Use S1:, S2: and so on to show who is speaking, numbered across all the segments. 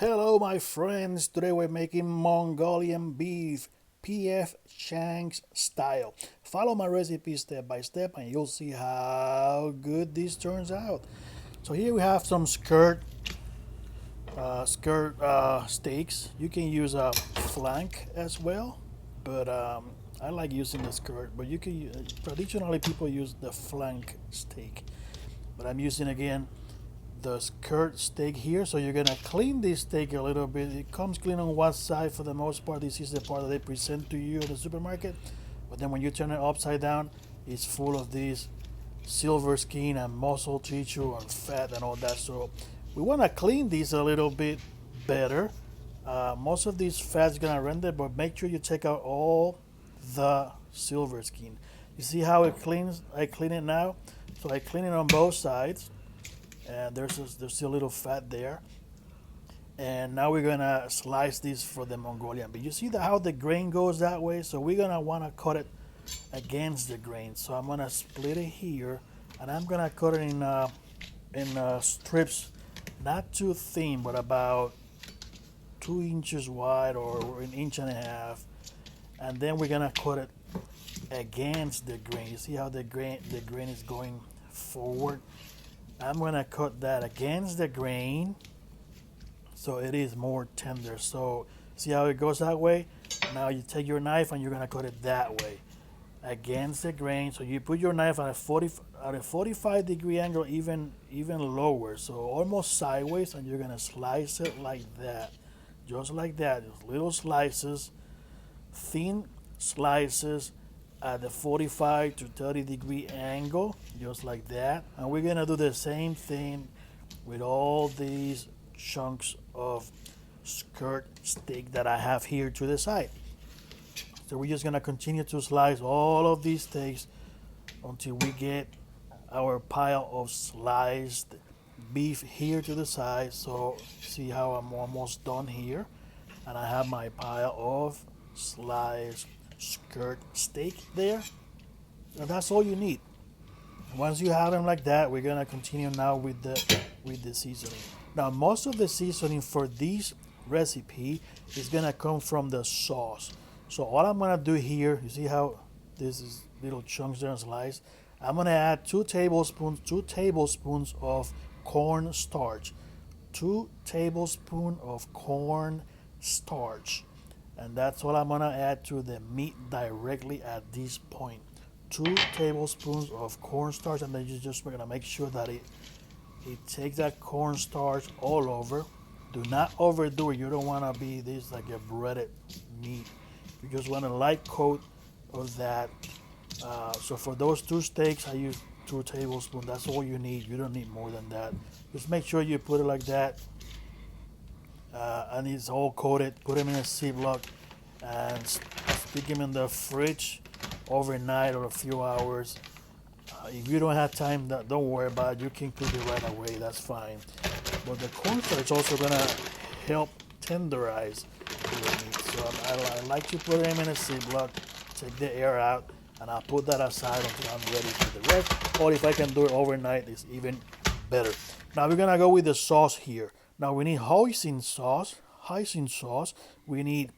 S1: Hello, my friends. Today we're making Mongolian beef, PF Chang's style. Follow my recipe step by step, and you'll see how good this turns out. So here we have some skirt steaks. You can use a flank as well, but I like using the skirt. But you can traditionally people use the flank steak, but I'm using again the skirt steak here. So you're gonna clean this steak a little bit. It comes clean on one side for the most part. This is the part that they present to you in the supermarket. But then when you turn it upside down, it's full of this silver skin and muscle tissue and fat and all that. So we wanna clean these a little bit better. Most of these fat's gonna render, but make sure you take out all the silver skin. You see how it cleans? I clean it now. So I clean it on both sides, and there's still a little fat there. And now we're gonna slice this for the Mongolian. But you see how the grain goes that way, so we're gonna wanna cut it against the grain. So I'm gonna split it here, and I'm gonna cut it in strips, not too thin, but about 2 inches wide or an inch and a half. And then we're gonna cut it against the grain. You see how the grain is going forward. I'm gonna cut that against the grain so it is more tender. So see how it goes that way? Now you take your knife and you're gonna cut it that way against the grain. So you put your knife at a 45-degree angle, even lower, so almost sideways, and you're gonna slice it like that, just like that, just little slices, thin slices at the 45 to 30-degree angle, just like that. And we're gonna do the same thing with all these chunks of skirt steak that I have here to the side. So we're just gonna continue to slice all of these steaks until we get our pile of sliced beef here to the side. So see how I'm almost done here, and I have my pile of sliced skirt steak there. And that's all you need. Once you have them like that, we're gonna continue now with the seasoning. Now most of the seasoning for this recipe is gonna come from the sauce. So all I'm gonna do here, you see how this is little chunks there and sliced. I'm gonna add 2 tablespoons of corn starch. 2 tablespoons of corn starch. And that's all I'm gonna add to the meat directly at this point. 2 tablespoons of cornstarch, and then you just gonna make sure that it takes that cornstarch all over. Do not overdo it. You don't wanna be this like a breaded meat. You just want a light coat of that. So for those two steaks, I use 2 tablespoons. That's all you need. You don't need more than that. Just make sure you put it like that. And it's all coated. Put them in a Ziploc and stick them in the fridge overnight or a few hours. If you don't have time, don't worry about it. You can cook it right away. That's fine. But the cornstarch is also gonna help tenderize the meat. So I like to put them in a Ziploc, take the air out, and I'll put that aside until I'm ready for the rest. Or if I can do it overnight, it's even better. Now we're gonna go with the sauce here. Now we need hoisin sauce. We need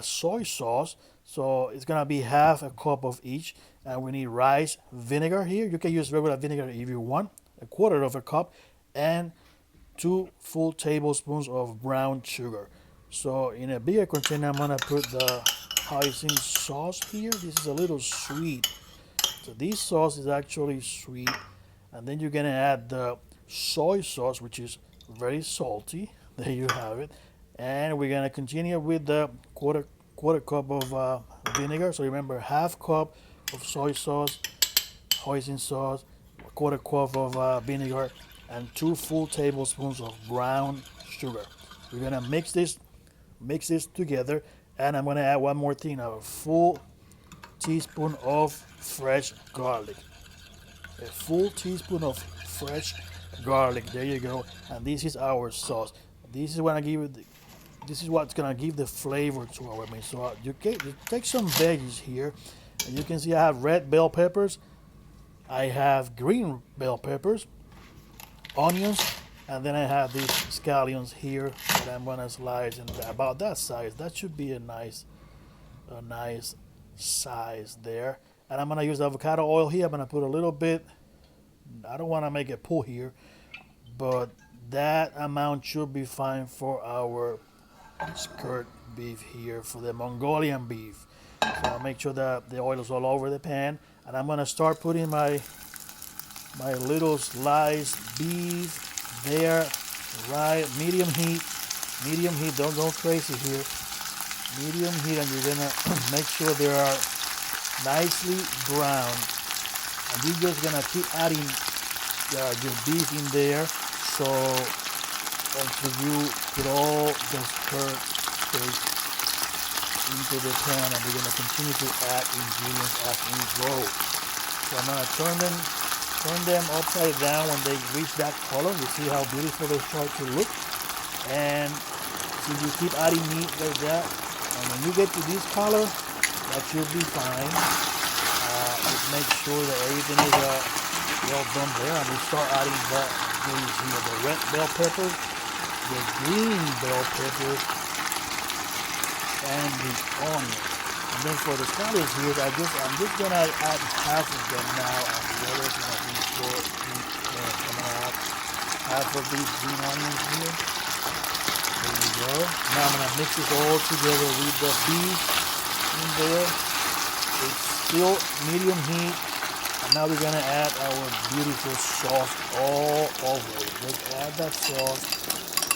S1: soy sauce. So it's gonna be half a cup of each, and we need rice vinegar here. You can use regular vinegar if you want, a quarter of a cup, and 2 full tablespoons of brown sugar. So in a bigger container, I'm gonna put the hoisin sauce here. This is a little sweet. So this sauce is actually sweet, and then you're gonna add the soy sauce, which is very salty. There you have it. And we're gonna continue with the quarter cup of vinegar. So remember, half cup of soy sauce, hoisin sauce, a quarter cup of vinegar, and 2 full tablespoons of brown sugar. We're gonna mix this together, and I'm gonna add one more thing: a full teaspoon of fresh garlic. A full teaspoon of fresh garlic. There you go. And this is our sauce. This is what's gonna give the flavor to our meat. So you take some veggies here, and you can see I have red bell peppers, I have green bell peppers, onions, And then I have these scallions here that I'm gonna slice in about that size. That should be a nice size there. And I'm gonna use avocado oil here. I'm gonna put a little bit. I don't want to make it pull here, but that amount should be fine for our skirt beef here for the Mongolian beef. So I'll make sure that the oil is all over the pan, and I'm gonna start putting my little sliced beef there, right, medium heat. Medium heat, don't go crazy here. Medium heat, and you're gonna make sure they are nicely brown. And you're just gonna keep adding your beef in there, so until you put all the skirt steak into the pan, and we're gonna continue to add ingredients as we go. So I'm gonna turn them upside down when they reach that color. You see how beautiful they start to look. And so you keep adding meat like that. And when you get to this color, that should be fine. Just make sure that everything is well done there. And we start adding the red bell peppers, the green bell peppers, and the onion. And then for the scallions here, I'm just gonna add half of them now, and the other gonna be for each. I'm gonna add half of these green onions here. There we go. Now I'm gonna mix this all together with the beef in there. It's still medium heat, and now we're gonna add our beautiful sauce all over it. Just add that sauce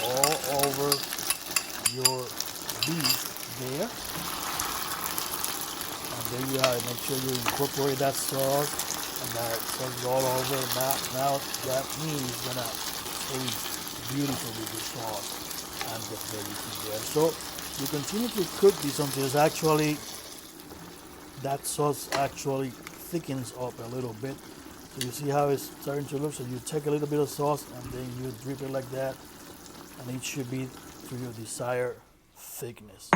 S1: all over your beef there. There you have it. Make sure you incorporate that sauce, and that sauce is all over. Now that meat is gonna taste beautiful with the sauce and the veggies there. So you continue to cook this until it's actually that sauce actually thickens up a little bit. So you see how it's starting to look. So you take a little bit of sauce and then you drip it like that, and it should be to your desired thickness.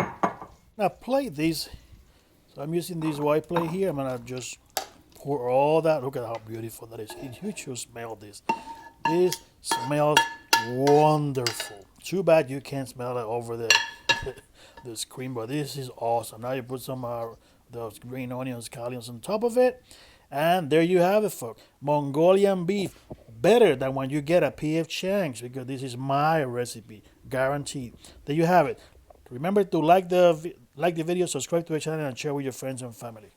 S1: Now plate these. So I'm using this white plate here. I'm gonna just pour all that. Look at how beautiful that is. You should smell this. This smells wonderful. Too bad you can't smell it over the screen, but this is awesome. Now you put some those green onions, scallions on top of it, and there you have it, folks. Mongolian beef, better than when you get a PF Chang's, because this is my recipe, guaranteed. There you have it. Remember to like the video, subscribe to the channel, and share with your friends and family.